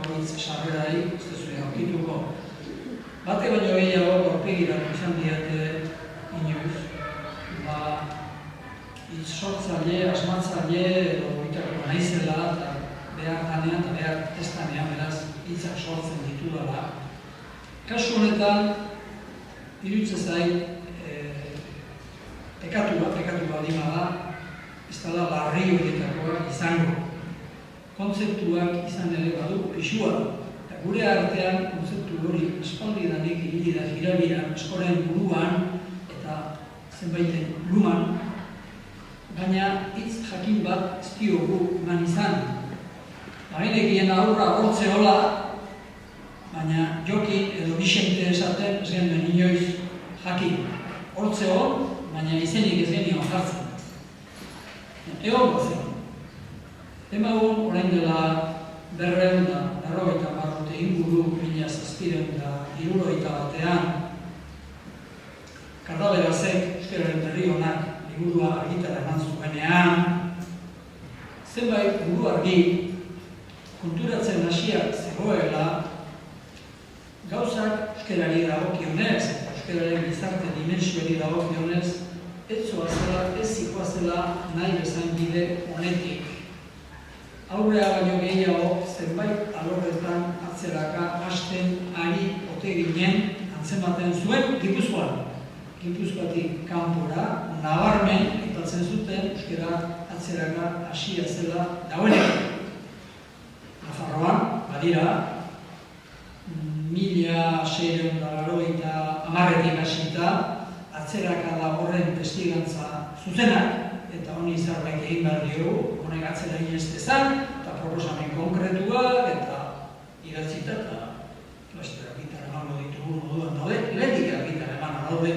hitz sarrerai, ez duzu aurkituko. Bate baino gehiago aurpegiratu izan diate inoiz, hitz sortzaile, asmatzaile edo itako naizela eta behar ganean eta behar testanean beraz hitzak sortzen ditudala. Kasu honetan, iruditzen zait, pekatu baldin bada, ez dela larri horietakoa izango. Kontzeptuak izan ere badu pisua. Eta gure artean kontzeptu hori aspaldidanik ibili da girabiran, eskolen buruan eta zenbaiten luman, baina hitz jakin bat ez diogu eman izan. Bagenekien aurra hortze hola, baina Jokin edo Bixente esaten ez genuen inoiz jakin. Hortze hon, baina izenik ez genion jartzen. Egon bazen. Emagun orain dela 250 urte inguru 1771 batean Kardaberazek euskararen berri honak liburua argitara eman zuenean, zenbait buru argi konturatzen hasiak zegoela gauzak euskarari dagokionez, euskararen gizarte dimensioari dagokionez, ez zikoazela nahi bezain bide honetik. Aurrea baino gehiago zenbait alorretan atzeraka hasten ari ote ginen antzematen zuen Gipuzkoan. Gipuzkoatik kanpora, nabarmen itatzen zuten euskara atzeraka hasia zela dagoenean. Nafarroan, badira, 1680 hasita atzeraka da horren testigantza zuzenak, eta honi zerbait egin behar diogu, honek atzera egin ez dezan, eta proposamen konkretua, eta idatzita, eta lasterak gitarra emango ditugu moduan daude, lehetik gitarra eman daude,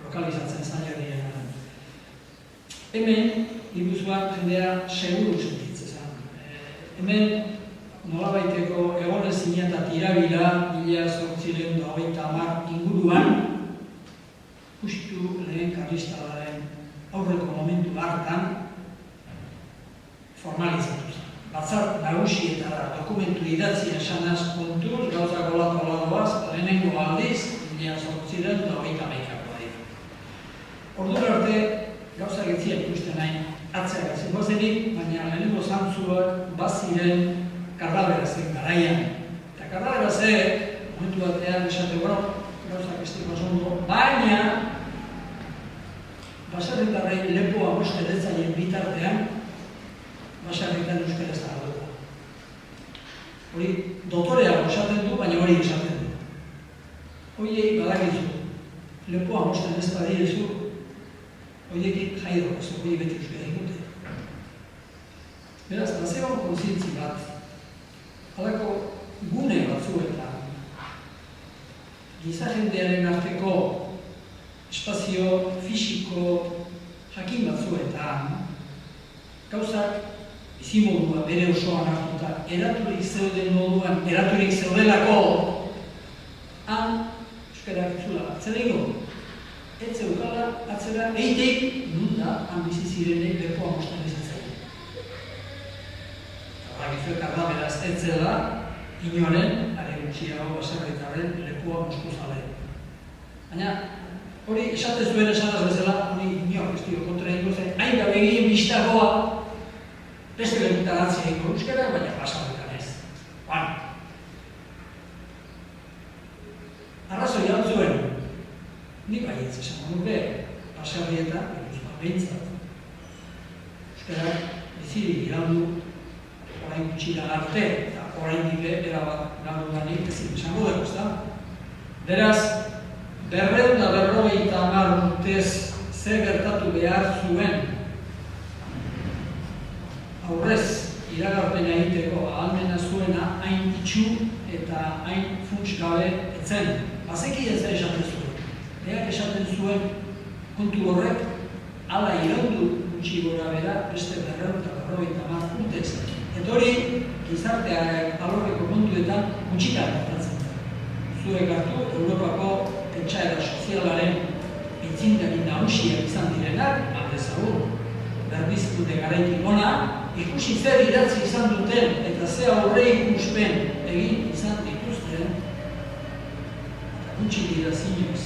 lokalizatzen zaila diren. Hemen, Gipuzkoan jendea seguru sentitzen. Hemen, nolabaiteko egonezina eta tirabila 1830 inguruan, justu lehen karlistalaren aurreko momentu hartan formalizatu zen. Batzar nagusietara dokumentu idatzia esanaz kontuz, gauzak olatu doaz, lehenengo aldiz, 1830 dira. Ordura arte, gauzak etziak ikusten nahi atzeak zengozenik, baina lehenengo zantzuak baziren Kardaberazek garaian. Eta Kardaberazek, momentu batean esateko, gauzak ez diko zondo, baina baserritarrei lepoa bosteretzaien bitartean, baserritan euskara ez dago. Hori dotoreago esaten du, baina hori esaten du. Horiei badakizu, lepoa bosten ez badirezu, horiekin jairo, ez hori beti euskara ikute. Beraz, bazegoen kontzientzi bat, halako gune batzuetan, giza jendearen arteko espazio fisiko jakin batzuetan, gauzak bizimodua bere osoan hartuta, eraturik zeuden moduan, eraturik zeudelako, han euskarak etzula atzereko, ez zeukala atzera eitek, nunda han bizi zirenek lepoa mosten izatzen. Horrak Kardaberaz ez zela, inoren, are gutxiago baserritarren lepoa mozkozale. Baina, hori esate zuen esanaz bezala, hori inoak ez dio kontra egin zen, hain gabe egin biztagoa, beste lekutan atzea egin euskara, baina baserritan ez. Arrazoi altzuen, nik baietz esan nuke, baserrietan, behintzat. Euskarak bizirik irandu, orain gutxira arte, eta orain dike erabat galdu danik ezin esango dugu, ezta? Beraz, 250 urtez zer gertatu behar zuen aurrez iragarpena egiteko ahalmena zuena hain itxu eta hain funts gabe etzen. Bazeki ez da esaten zuen. Beak esaten zuen kontu horrek hala iraundu gutxi gora bera beste 250 urtez. Eta hori gizarteak alorreko kontuetan gutxitan gertatzen. Zuek hartu Europako pentsaera sozialaren aitzindari nagusiak izan direnak, aldezagun, berbizkunde garaitik ona, ikusi zer idatzi izan duten eta ze aurreikuspen egin izan dituzten, eta gutxi dira zinez,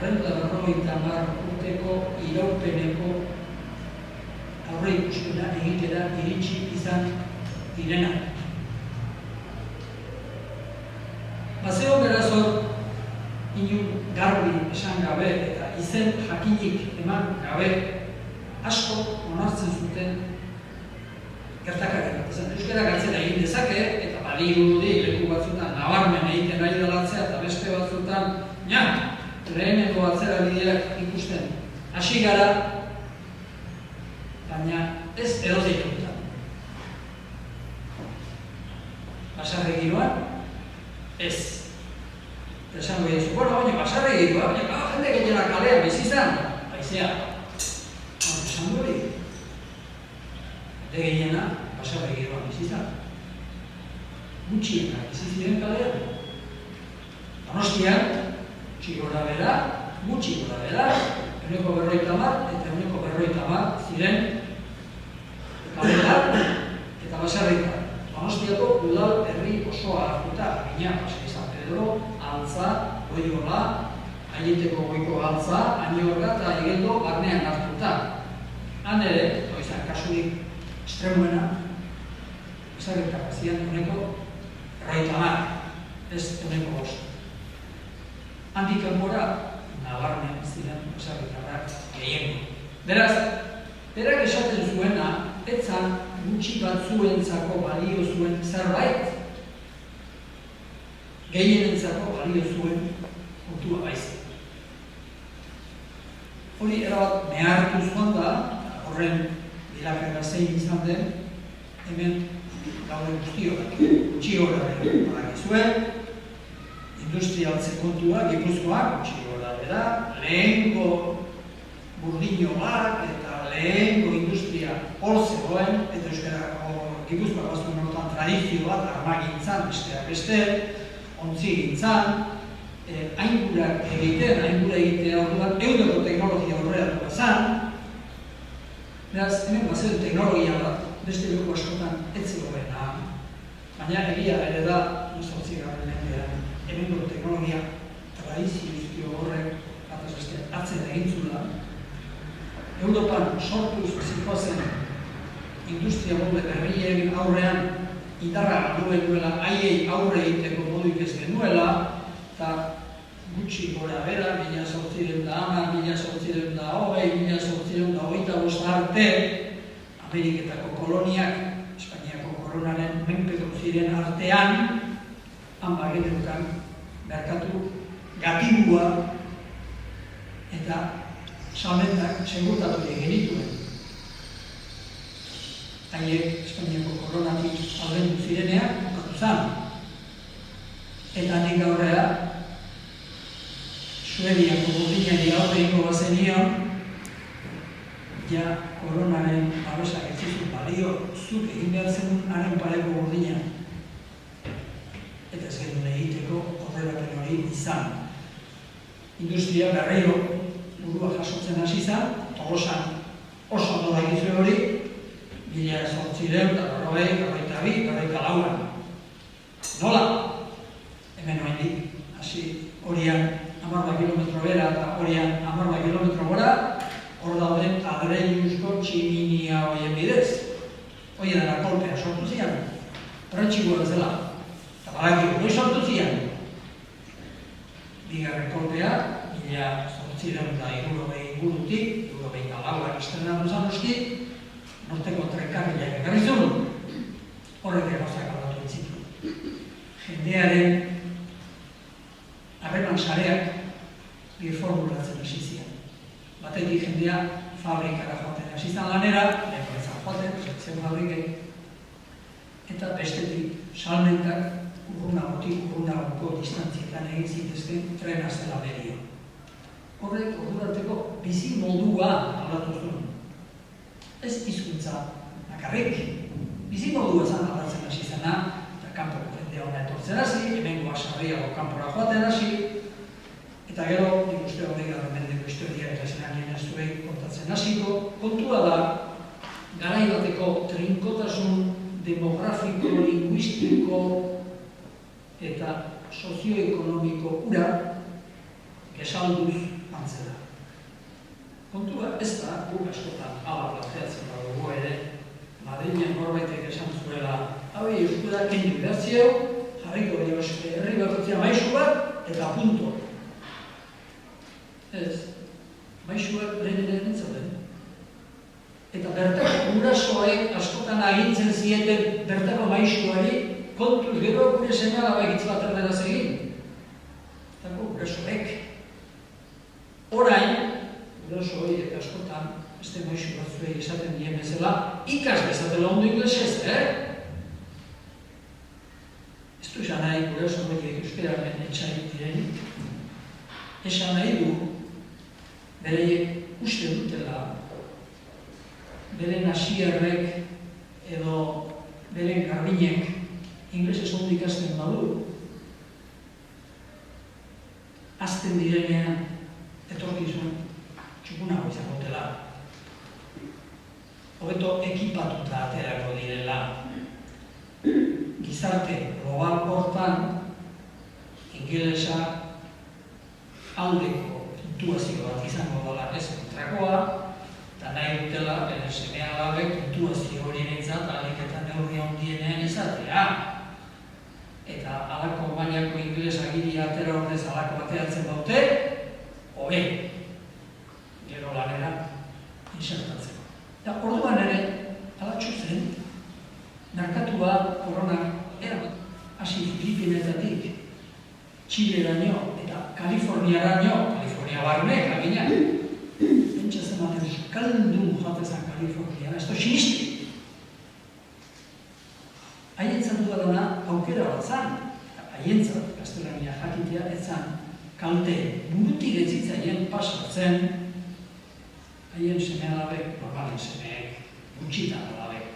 250 urteko iraupeneko aurreikuspena egitera iritsi izan direnak. Bazeo beraz hor, inun garbi esan gabe eta izen jakinik eman gabe asko onartzen zuten gertakariak. Euskara galtzera egin dezake eta badirudi leku batzutan nabarmen egiten ari dalatzea eta beste batzutan lehenengo atzera bideak ikusten hasi gara, baina ez edozein dutan. Basarri giroan, ez. Esango egizu, baina basarri giroan, baina jende gehiena kalean bizizan, baizea. Esango hori, jende gehiena basarri giroan bizizan. Gutxiena biziziren kalean. Donostian, gutxi gora bera, 150 eta 150 ziren kalean eta basarritan. Donostiako udal herri osoa hartuta, Bina, Pasai San Pedro, Altza, Goiola, Aieteko goiko Altza, Aniorga eta Igeldo barnean hartuta. Han ere, izan kasurik estremuena, basarritak ziren uneko 50, ez uneko 5. Handik kanpora, nabarmen ziren basarritarrak gehiengo. Beraz, berak esaten zuena, etzan gutxi batzuentzako balio zuen zerbait, gehienentzako balio zuen kontua baizik. Hori erabat mehartu zuen da, horren bilakera zein izan den, hemen gauden guztioak, gutxi gora badakizuen, industrialtze kontua, Gipuzkoak, gutxi gora bera, lehenko burdino bat eta lehenko industria hor zegoen, eta Euskarako Gipuzkoak bazuen horretan tradizio bat, armagintzan, besteak beste, ontzi gintzan, aingurak egitea orduan, eguneko teknologia horreatu bazan. Beraz, hemen bazen teknologia bat, beste leku askotan ez zegoena, baina egia ere da, 18. mendean, hemengo teknologia tradizio horrek bataz beste atzera egin zula. Europan sortuz zikozen industria molde berrien aurrean indarra duen duela, haiei aurre egiteko moduik ez genuela, eta gutxi gora bera, 1810, 1820, 1825 arte, Ameriketako koloniak, Espainiako koronaren menpeko ziren artean, han bagenerukan merkatu gatibua eta salmentak segurtatu genituen. Haiek Espainiako koronatik aldendu zirenean, bukatu zan. Eta nik aurrera, Suediako burdinari aurre ingo bazenion, ja koronaren babesak ez zizun balio, zuk egin behar zenun haren pareko burdina. Eta ez genuen egiteko horrelaken hori izan. Industria berriro burua jasotzen hasi izan, Tolosan oso ondo dakizue hori, 1892, Nola? Hemen oaindik, hasi horian 10 kilometro bera eta horian 10 kilometro gora, hor dauden adreiuzko tximinia horien bidez. Hori dara kolpea sortu zian, perretxikoa zela. Eta badakiko, hori sortu zian. Bigarren kolpea, 1860 ingurutik, 1894 estrenatu zan noski, norteko trenkarriak ekarri zuen, horrek gauzak aldatu entzitu. Jendearen harreman sareak birformulatzen hasi zian. Batetik jendea fabrikara joaten hasi zan lanera, lekoetzan joaten, zen fabrikei, eta bestetik salmentak urrunagoko distantzietan egin zitezken trena zela medio. Horrek ordurarteko bizi moldua aldatu zuen. Ez hizkuntza bakarrik, bizi modua zan aldatzen hasi zena, eta kanpoko jendea hona etortzen hasi, hemengo basarriago kanpora joaten hasi, eta gero, nik uste hori mendeko historia eta zenak nien ez zuei kontatzen hasiko, kontua da, garai bateko demografiko, linguistiko eta sozioekonomiko ura gesalduz antzera. Kontua ez da, guk askotan abar planteatzen badugu ere, Madrilen horbaitek esan zuela, hau euskara kendu bertzio, jarriko herri bakoitzea maisu bat, eta punto. Ez, maisuak lehen zauden. Eta bertako gurasoek askotan agintzen zieten bertako maisuari kontuz gero gure seme-alabak hitz bat erderaz egin. Bertako gurasoek. Orain, guraso horiek askotan, beste maisu batzuei esaten dien bezala, ikas bezatela ondo inglesez, Ez du esan nahi guraso horiek euskararen etxai direnik. Esan nahi du, bereiek uste dutela, beren hasierrek edo beren garbinek inglesez ondo ikasten badu, azten direnean etorkizun txukunago izango dela. Hobeto ekipatuta aterako direla. Gizarte global hortan ingelesa aldeko puntuazio bat izango dela ez kontrakoa, eta nahi dutela seme-alabek puntuazio hori behintzat ahalik eta neurri handienean izatea. Eta halako mailako ingelesa giri atera horrez halako bateatzen daute, hobe, gero lanera insertatzeko. Eta orduan ere, alatxu zen, merkatua koronak erabat hasi Filipinetatik, Txileraino eta Kaliforniaraino, Kalifornia barne, jakina. Pentsa zematen euskaldun joatezan Kalifornia, ez da sinisti. Haientzat dudalana aukera bat zan, haientzat, gaztelania jakitea, ez zan kalte burutik etzitzaien pasatzen, haien seme-alabek, normalen semeek, gutxitan alabek.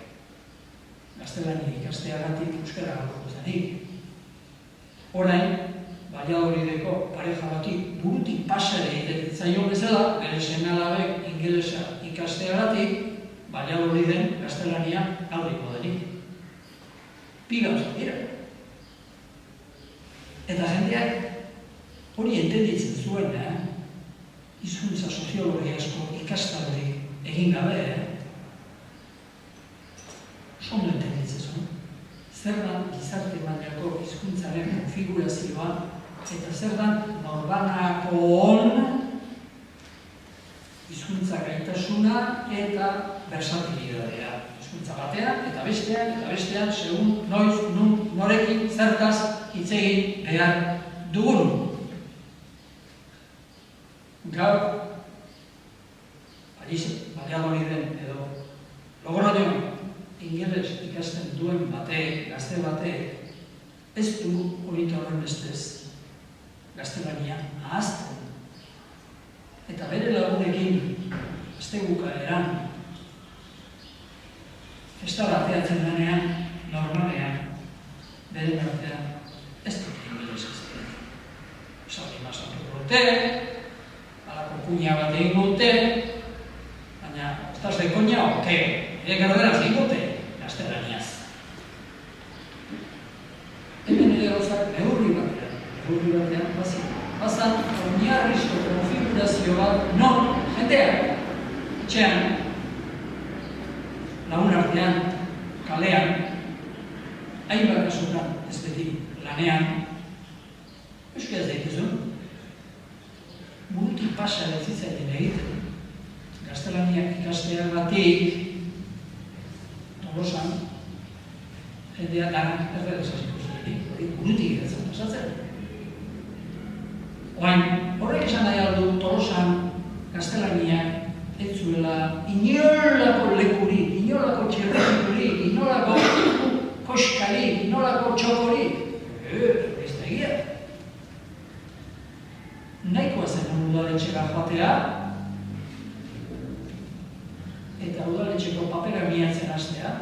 Gaztelania ikasteagatik euskara galduko zenik. Orain, Valladolideko pareja batik burutik pasare egiten bezala, bere seme-alabek ingelesa ikasteagatik, Valladoliden gaztelania galdiko denik. Bi gauza dira. Eta jendeak hori entenditzen zuen, hizkuntza soziologiazko ikastarorik egin gabe, ondo entenditzen zuen. Zer da gizarte mailako hizkuntzaren konfigurazioa eta zer da norbanakon hizkuntza gaitasuna eta versatilitatea. Hizkuntza batean eta bestean segun noiz, nun, norekin, zertaz hitz egin behar dugun. Gaur, Valladoliden edo Logroñon ingeles ikasten duen batek, gazte batek, ez du hori horren bestez gaztelania ahazten. Eta bere lagunekin, asteguka eran, festa bateatzen denean, normalean, bere artean, ez dut ingeles ezten. Salima saltu dute, alako kuña bat egin dute, baina, estaz de koña, oke, ere garderaz egin dute, gaztelaniaz. Hemen ere gauzak neurri batean, bazan, oinarrizko konfigurazio bat, non, jendeak, etxean, lagun artean, kalean, hainbat kasutan, ez beti, lanean, euskaz daitezun, burutik pasa ezitzaien egiten, gaztelaniak ikasteagatik, Tolosan, jendea lanak erredez hasiko zuenik, hori burutik ikatzen pasatzen. Oain, horrek esan nahi aldu Tolosan gaztelaniak ez zuela inolako lekurik, inolako txerrekurik, inolako koskarik, inolako txokorik. Ez da egia. Nahikoa zen udaletxera joatea, eta udaletxeko papera miatzen hastea.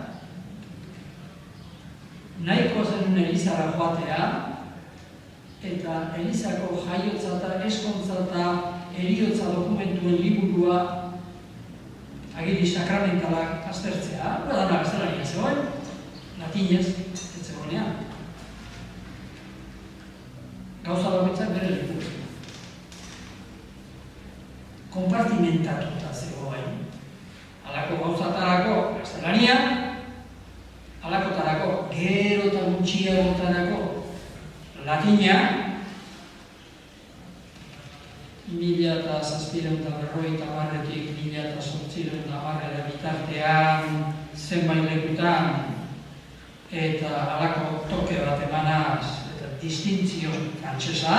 Nahikoa zen elizara joatea, eta elizako jaiotza eta eskontza eta heriotza dokumentuen liburua agiri sakramentalak aztertzea, hura dana gaztelania zegoen. latinez, ez zegoenean. Gauza bakoitzak bere leku. Konpartimentatuta zegoen. Halako gauzatarako gaztelania, halakotarako gero eta gutxiagotarako latina, 1750-etik 1810 bitartean zenbait lekutan eta halako toke bat emanaz eta distintzio frantsesa.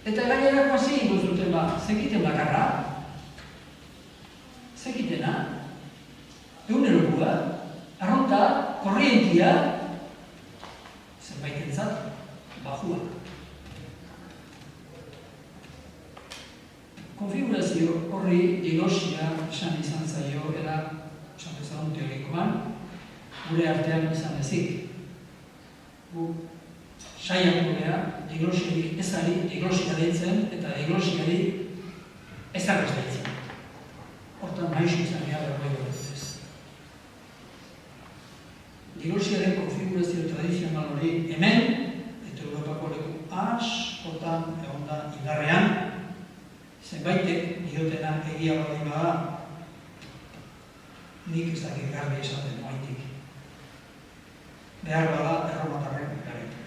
Eta gainerako hasi ingo zuten zekiten bakarra, zekitena, egunerokua, arronta, korrientia, zenbaitentzat, bajua. Konfigurazio horri diglosia esan izan zaio, esan bezala teorikoan, gure artean izan ezik. Gu saiatu gara, diglosiarik ezari diglosia deitzen eta diglosiari ezarrez deitzen. Hortan maizu izan gara berroi gortez. Diglosiaren konfigurazio tradizional hori hemen, eta Europako leku askotan egon da indarrean, zenbaitek diotena egia baldin bada, nik ez dakit garbi esaten maitik. Behar bada erromatarren garetu.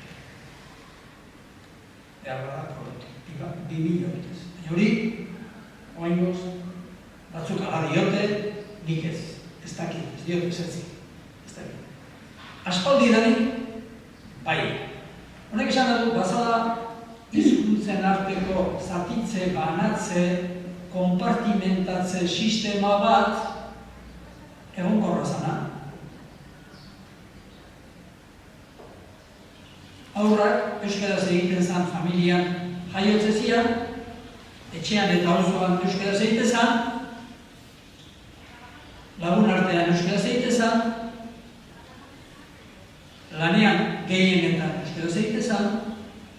Behar bada korretu. 2000 betez. Baina hori, oaingoz, batzuk ala diote, nik ez. Ez dakit, ez diote esetzik. Ez dakit. Aspaldi danik, bai. Honek esan dut, bazala, hizkuntzen arteko zatitze, banatze, konpartimentatze sistema bat egonkorra zana. Haurrak euskaraz egiten zan familian jaiotzezian, etxean eta auzoan euskaraz egiten zan, lagun artean euskaraz egiten zan, lanean gehienetan euskaraz egiten zan,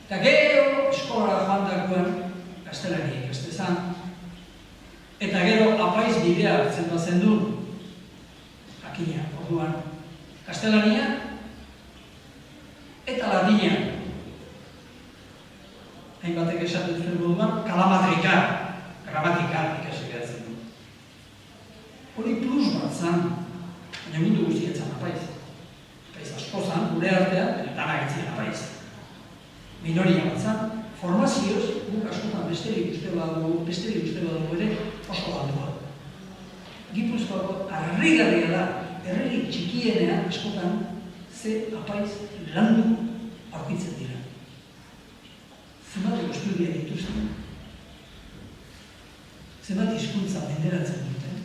eta gero eskolara joandakoan gaztelania ikaste zan. Eta gero apaiz bidea hartzen bazen du, jakina, orduan, gaztelania eta latina. Hainbatek esaten zuen moduan, kalamatrika, gramatika ikasi behatzen du. Hori plus bat zan, baina mundu guztietzan apaiz. Apaiz asko zan, gure artean, dana gitzien apaiz. Minoria bat zan, formazioz, guk askotan besterik uste badugu ere, oso galdua. Gipuzkoako harrigarria da, herririk txikienean askotan ze apaiz landu aurkitzen dira. Zenbateko estudia dituzten, zenbat hizkuntza menderatzen duten.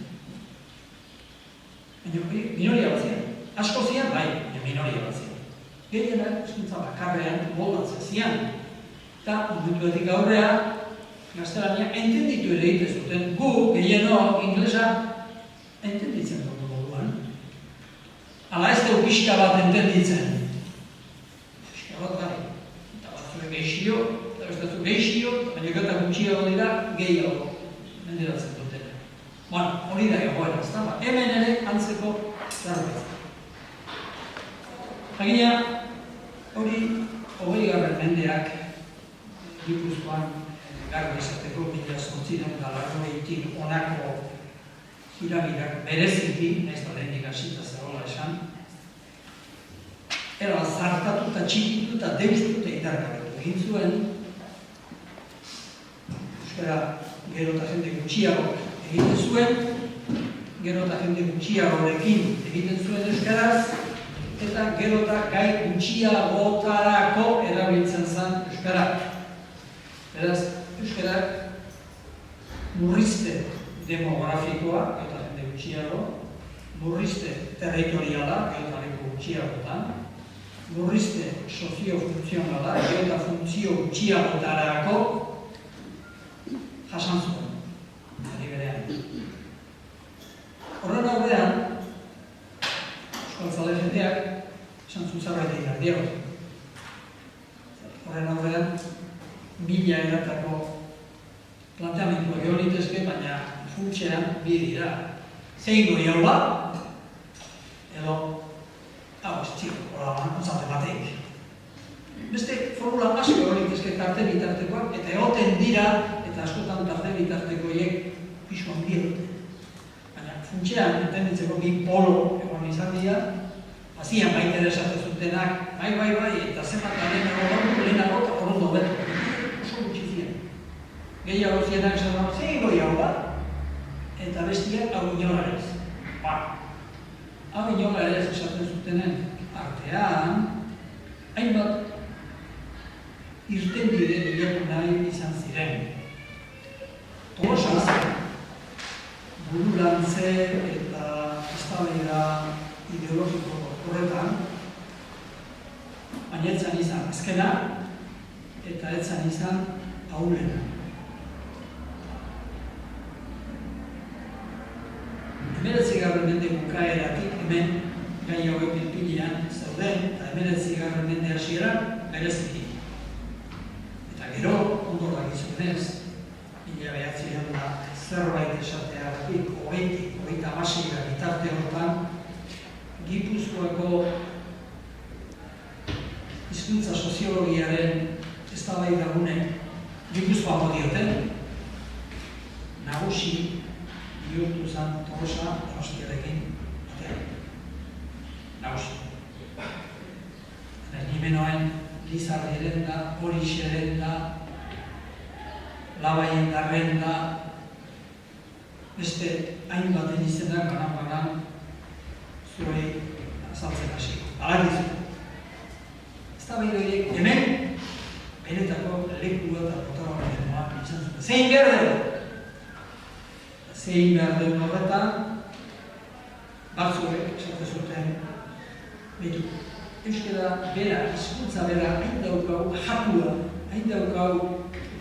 Baina minoria bat zian, asko zian, bai, minoria bat zian. Gehienak hizkuntza bakarrean moldatzen zian. Eta munduetik aurrea, gaztelania entenditu ere egiten zuten. Gu, gehieno, inglesa, entenditzen dugu moduan. Ala ez dugu pixka bat entenditzen. Pixka bat gari. Eta batzure gehizio, eta bestatu gehizio, baina gota gutxiago dira, gehiago menderatzen duten. Bueno, hori da egoera, ez da? Hemen ere antzeko zerbait. Jakina, hori 20. mendeak Gipuzkoan garbi esateko 1880-tik honako piramidak bereziki, nahiz da lehenik hasita zegoela esan, era zartatu eta txikitu eta deustu eta indargabetu egin zuen. Euskara gero eta jende gutxiago egiten zuen, gero eta jende gutxiagorekin egiten zuen euskaraz, eta gero eta gai gutxiagotarako erabiltzen zen euskara. Beraz, euskarak murrizte demografikoa, eta jende gutxiago, murrizte territoriala, eta leku gutxiagotan, murrizte sozio-funtzionala, eta funtzio gutxiagotarako jasan zuen, ari berean. Horren aurrean, Euskaltzale jendeak esan zuzarra eta ikardiago. Horren aurrean, 1000 eratako planteamentua geolitezke, baina funtsean bi dira. Zein goiaula, edo, hau, ez txiko, hola, ontzate bateik. Beste formula asko hori ezke tarte bitartekoak, eta egoten dira, eta askotan tarte bitartekoiek pisu handia dute. Baina, funtsean, entenditzeko bi polo egon izan dira, hazian baita ere esaten zutenak, bai, eta zenbat garen lehenago eta horren dobetu. Oso gutxi ziren. Gehiago zienak esan dago, zein goi hau da? Eta bestiak hau inolarez. Hau inolarez esaten zutenen artean, hainbat irtenbide bilatu nahi izan ziren. Tolosa, bururantze eta eztabaida ideologiko horretan, baina etzan izan azkena eta etzan izan ahulena. Hemeretzigarren mende bukaeratik hemen gai hauek pilpilean zeuden eta hemeretzigarren mende hasieran bereziki. Eta gero, ondo dakizunez, 1900 da zerbait esateagatik, 20-26 bitarte horretan, Gipuzkoako hizkuntza soziologiaren eztabaidagune Gipuzkoako dioten, nagusi bihurtu zen Tolosa Donostiarekin batean. Nagusi. Eta nimenoen Lizardiren da, Horixeren da, Labaien darren da, beste hainbaten izenak banan zuei azaltzen hasi. Balakizu. Eztabaida horiek hemen benetako lekua eta protagonismoa izan zuten. Zein behar dugu? Zein behar dugu horretan, batzuek esaten zuten betu. Euskara bera, hizkuntza bera, hain daukau jatua, hain daukau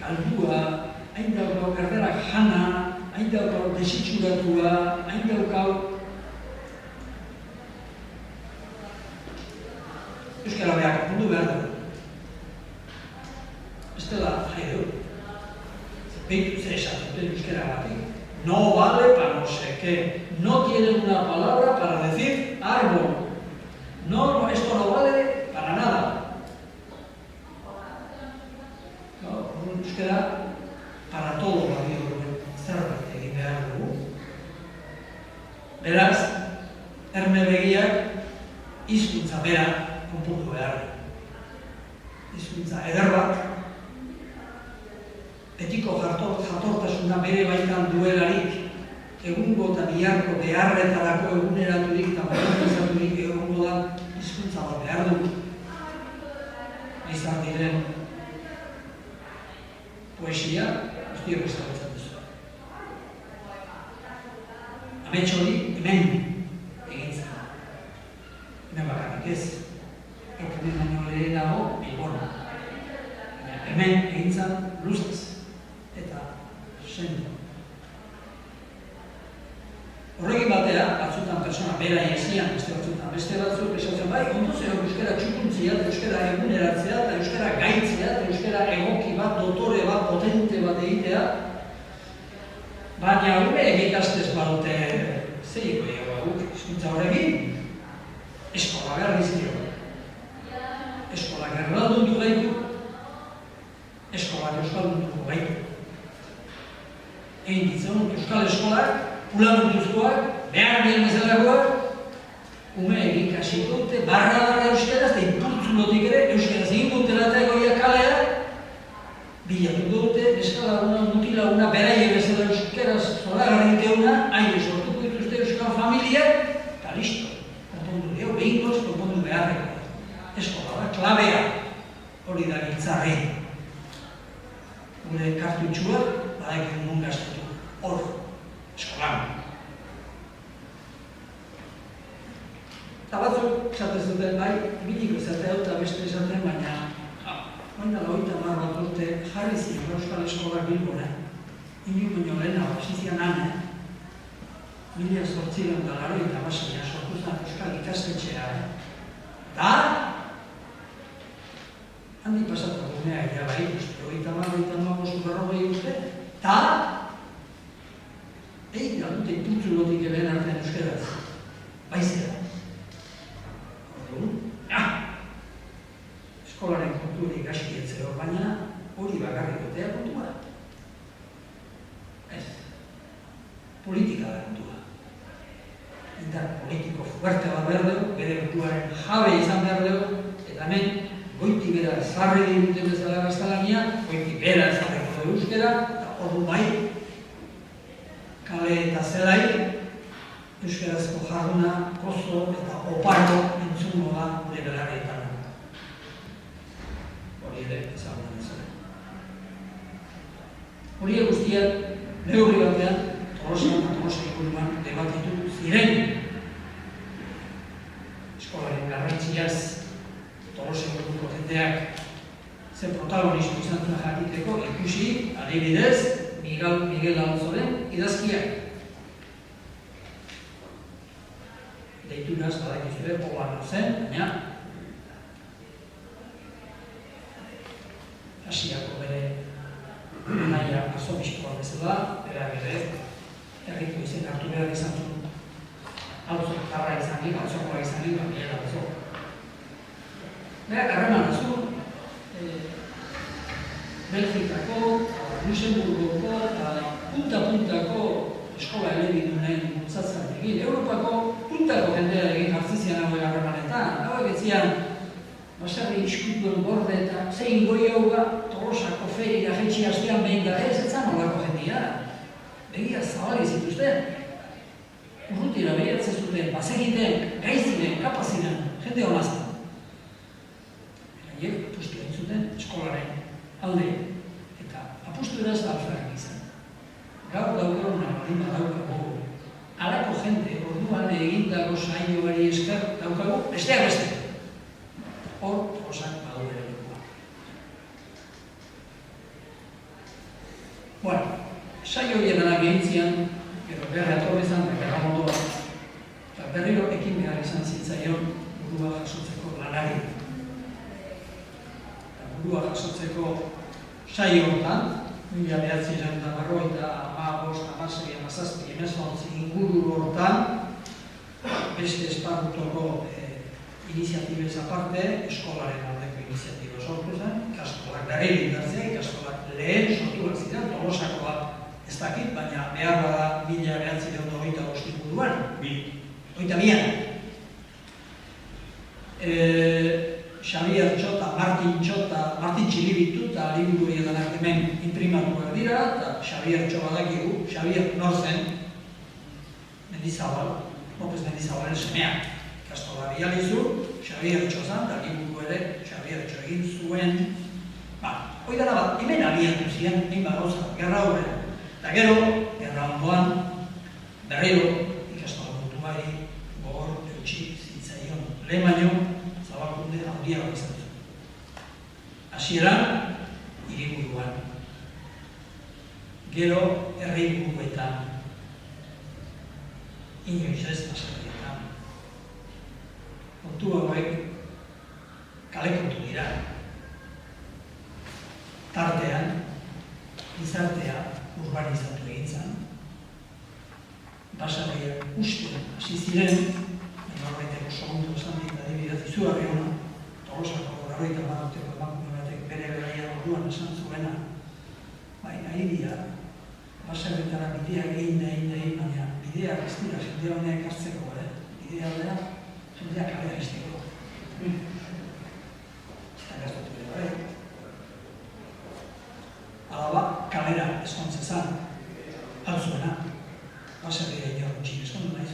galdua, hain daukau erderak jana, hain daukau desitxuratua, hain daukau euskara behar, mundu behar dugu. Ez dela, jai dugu. Behitu zer esatzen euskara batik. No vale para no sé qué. No tiene una palabra para decir árbol. No, esto no vale para nada. Euskara para todo balio duen zerbait egin behar dugu. Beraz, erne begiak hizkuntza bera konpondu behar. Hizkuntza eder bat, betiko jatortasuna bere baitan duelarik, egungo eta biharko beharretarako eguneraturik eta modernizaturik egongo da hizkuntza bat behar dugu. Lizardiren poesia, guztiak ezagutzen duzu. Amets hori hemen egin zen. Hemen bakarrik ez. Hemen baino lehenago Bilbon. Hemen egin zen luzez eta sendo. Horrekin batea, batzutan persona bera ezian, beste batzuk esatzen bai, ondo zero euskara txukuntzia, euskara eguneratzea, eta euskara gaitzea, eta euskara egoki bat, dotore bat, potente bat egitea, baina gure egitaztez badute zeiko guk hizkuntza horrekin, eskola behar dizkio. Eskola gerraldundu gaitu, eskola euskaldunduko gaitu. Egin ditzen, euskal eskolak, pulamentuzkoak, behar bien bezalakoak, ume egin kasiko dute, barra euskaraz, eta impultzulotik ere, euskaraz egin dutela eta egoia kalea, bilatuko dute, eskalaguna, mutilaguna, beraie bezala euskaraz zoragarri teuna, aire sortuko dituzte euskal familiak, eta listo. Konpondu deo, behingoz, konpondu beharreko. Eskola da, klabea, hori da giltzarri. Gure kartutxua, badaik nun gaztatu, hor. Eskolan. Eta batzuk esaten zuten, bai, biliko izatea eta beste esaten, baina baina 30 bat urte jarri ziren Euskal Eskolak Bilbon, inu baino lehenago, hasizian han, 1886 sortu zen Euskal ikastetxea. Eta handi pasatu gunea ere bai, 30 urte, eta egin da dute impultzulotik lehen artean euskaraz. Baizera. politika da kontua. Indar politiko fuerte bat behar dugu, bere buruaren jabe izan behar dugu, eta hemen goiti bera ezarri diguten bezala gaztelania, goiti bera ezarriko dugu euskera, eta ordu bai, kale eta zelai, euskerazko jarduna, gozo eta oparo entzungo da gure belarrietan. Hori ere ezagutzen ez. Horiek guztiak, neurri batean, Tolosian eta Tolosa inguruan debatitu ziren. Eskolaren garrantziaz, Tolosa inguruko jendeak ze protagonismo izan zuen jakiteko ikusi, adibidez, Miguel Alonsoren idazkiak. Deituraz, badakizue, poblano zen, baina Asiako bere naia arzobiskoa bezala, berak ere, herriko izen hartu behar izan zuen. Auzotarra izanik, auzokoa izanik, Miguel Alonso. Berak harreman zuen, Belgikako, Luxemburgoko eta punta-puntako eskola elebidunen bultzatzen egin. Europako puntako jendea egin hartzen zian hauek harremanetan. Hauek etzian, baserri iskutuen borde eta zein goi hauga Tolosako ferira jetxi hastean behin da ez etzan olako jendia. Begia zabali zituzten. Urrutira behiatzen zuten, bazegiten, gaizinen, kapazinen, jende honazten. Haiek apustu egin zuten eskolaren alde eta apustu eraz alferak izan. Gaur daukaruna balima daukagu, alako jende orduan egindako saioari esker daukagu, besteak beste. Hor, Tolosak badu bere lekua. Bueno, saio horietan egintzian, gero berra etorri izan, berra mondoa, eta berriro ekin behar izan zitzaion burua jasotzeko lanari. Eta burua jasotzeko saio hortan, 1950, 16, 17, 18 inguru hortan, beste esparrutoko iniziatibez aparte, eskolaren aldeko iniziatiba sortu zen, ikastolak gareli indartzea, ikastolak lehen sortuak ziren, Tolosako bat ez dakit, baina behar bada 1925 inguruan, 22an. Xavier Txota, Martin Txilibitu eta liburu horietan hemen imprimatuak dira, eta Xavier Txo badakigu, Xavier Norzen, Mendizabal, López Mendizabalen semeak. Ikastola bializu, Xavier Txo zan, eta liburu ere Xavier Txo egin zuen. Hoi dara bat, hemen abiatu ziren, egin bat gauza, gerra horren. Eta gero, gerra ondoan, berriro, ikastola dutu bai, gogor, eutxi, zitzaion, lehen baino, zabakunde handiago izan zuen. Hasieran, hiriburuan. Gero, herriburuetan. Inoiz ez baserrietan. Kontu hauek kale kontu dira. Tartean, gizartea urbanizatu egin zen. Baserriak usten hasi ziren, horreteko segundu esan dit, adibidez izugarri hona, Tolosako horreita baduteko emakume batek bere beraia orduan esan zuena. Baina hiria, baserritara bideak egin, baina bideak ez dira jendea honeak hartzeko, bidea dira jendea kalea izteko. Eta gaztatu dira, Alaba, kalera eskontze zan, altzuena, baserria ino txin eskondu naiz.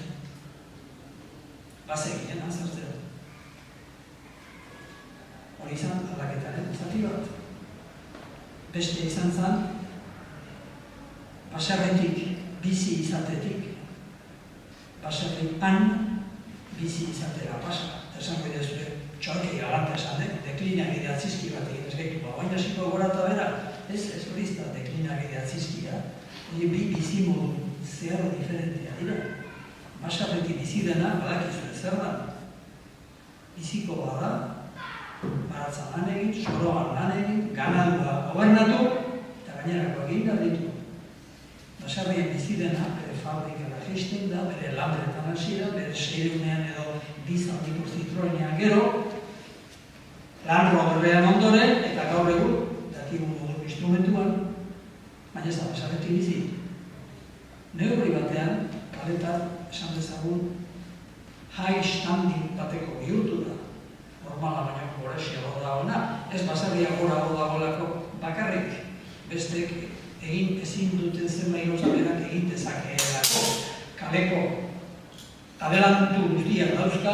Bazegiten azartzea. Hori izan, aldaketaren zati bat. Beste izan zen, baserritik bizi izatetik, baserrik bizi izatera pasa. Esan bide zure, txoakei galanta esan, deklinagide atzizki bat egin ez gehitu. Baina hasiko gora eta bera, ez hori izan deklinagide atzizkia, hori bi bizi modu zeharo diferentea dira. Baserritik bizi dena, badakizue zer da, biziko bada, baratzan lan egin, soroan lan egin, ganadua gobernatu, eta gainerako egin da ditu. Baserrien bizi dena, bere fabrikara jisten da, bere lambretan hasi da, bere seireunean edo bizaldiko zitroenean gero, lan roberrean ondoren, eta gaur egun, dakigun modu instrumentuan, baina ez da baserretik bizi. neurri batean, kaletar, esan dezagun, high standing bateko bihurtu da. Normala baina gorexiago da ona, ez baserria gorago dagoelako bakarrik, bestek egin ezin duten zenbait gauza berak egin dezakeelako. Kaleko adelantu guztiak dauzka,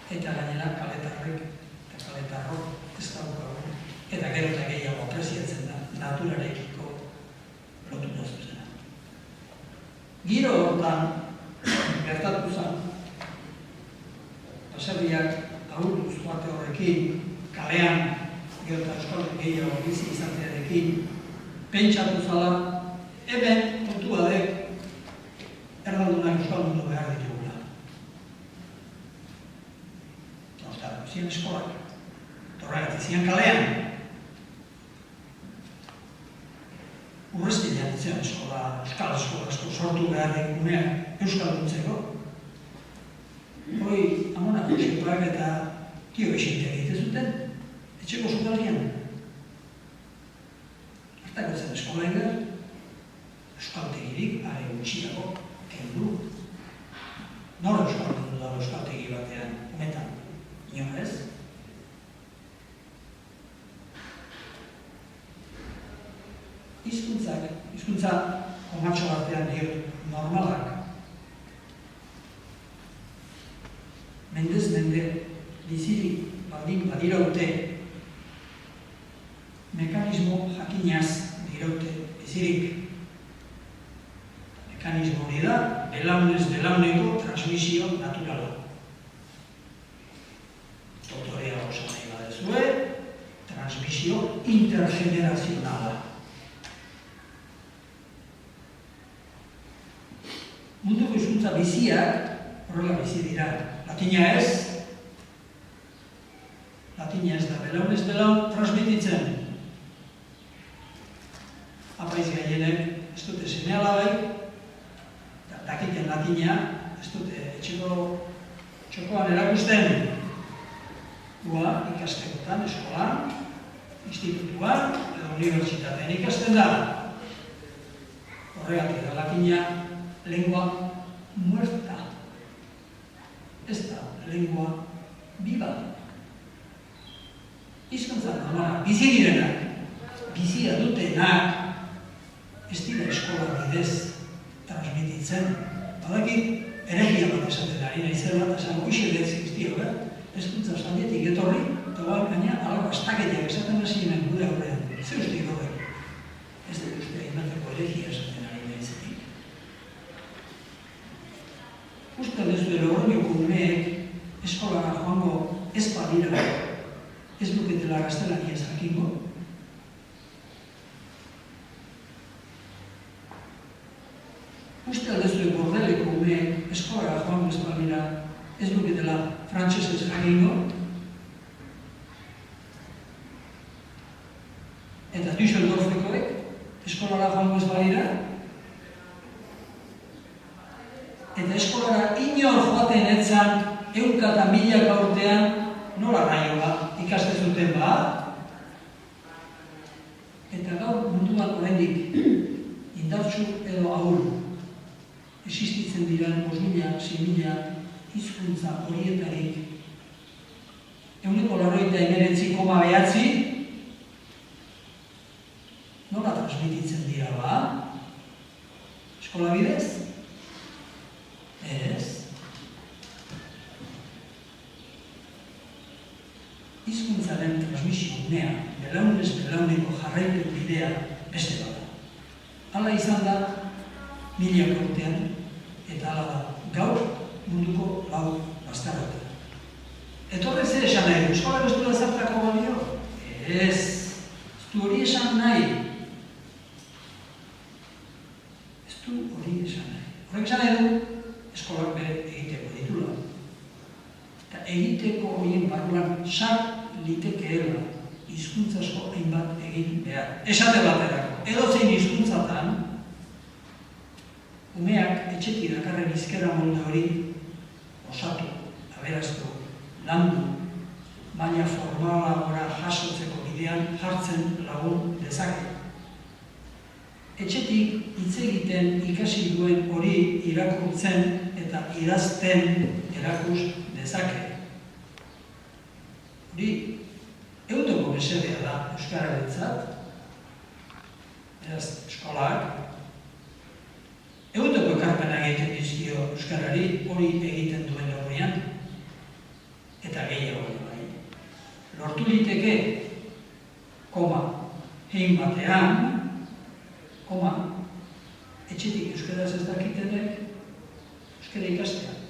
eta gainera kaletarrek eta kaletarrok ez daukagu. Eta gero eta gehiago apresiatzen da, naturarekiko lotura zuzena. Giro hortan, gertatu zen, baserriak ahurtuz joate horrekin, kalean, gero eta euskal gehiago bizi izatearekin, pentsatu zala, hemen kontua dek, erdaldunak euskal mundu behar ditugula. Eta, ziren eskolak, horregatik ziren kalean, urreztilean ziren eskola, euskal asko sortu behar dikuneak euskal duntzeko. Hoi, amona josekoak eta tio esintea egite zuten, etxeko zutalian. Artako zen eskola egar, euskaltegirik, are gutxiago, kendu. Nor euskal mundu dago euskaltegi batean, umetan, inoa ez? Hizkuntza komatxo batean diot, normalak. Mendez mende, bizirik baldin badiraute, mekanismo jakinaz diraute bizirik. Mekanismo hori da, belaunez belauneko transmisio naturala. Dotorea osa nahi badezue, transmisio intergenerazionala. Munduko hizkuntza biziak horrela bizi dira. Latina ez da belaunez belaun transmititzen. Apaiz gehienek ez dute seme-alabai, dakiten latina, ez dute etxeko txokoan erakusten. Gua ikastekotan, eskolan, institutuan edo unibertsitatean ikasten da. Horregatik da latina lengua muerta. Ez da lengua viva. Hizkuntza normala, bizi direnak, bizia dutenak, ez dira eskola bidez transmititzen. Badakit, eregia bat esaten ari naizela, eta esan guixe behitzik iztio, hizkuntza zaldietik etorri, eta gaina alako astaketiak esaten hasi hemen gure aurrean. Ze ustik horrek? Ez dut uste imateko eregia esaten ari naizela. Uste dezu Logroñoko umeek eskolara joango ez badira, ez duketela gaztelaniaz jakingo. Uste dezu Bordeleko umeek eskolara joango ez badira, ez duketela frantsesez jakingo. Eta Düsseldorfekoek eskolara joango ez badira, eta eskolara inor joaten etzan, 100.000 urtean, nola naioa ikaste zuten ba? Eta gaur munduan oraindik indartsu edo ahul existitzen diran 5.000, 6.000 hizkuntza horietarik 99,9 nola transmititzen dira ba? Eskola bidez? Ez. Hizkuntzaren transmisio unea, belaunez belauneko jarraipen bidea beste bat da. Hala izan da, 1000 urtean, eta hala da, gaur munduko lau bastarrote. Etorre zer esan nahi du, eskola ez du da zartako balio? Ez du hori esan nahi. Ez du hori esan nahi. Horrek esan nahi du, eskolak bere egiteko ditula. Eta egiteko horien barruan sar litekeela hizkuntzasko hainbat egin behar. Esate baterako, edozein hizkuntzatan umeak etxetik dakarren hizkera molde hori osatu, aberaztu, landu, baina formala gora jasotzeko bidean jartzen lagun dezake. etxetik hitz egiten ikasi duen hori irakurtzen eta idazten erakus dezake. Hori, ehundoko mesedea da euskararentzat, beraz, eskolak, ehundoko ekarpena egiten dizkio euskarari hori egiten duen horrean, eta gehiago bai. Lortu liteke, koma, hein batean, koma, etxetik euskaraz ez dakitenek, euskara ikastea.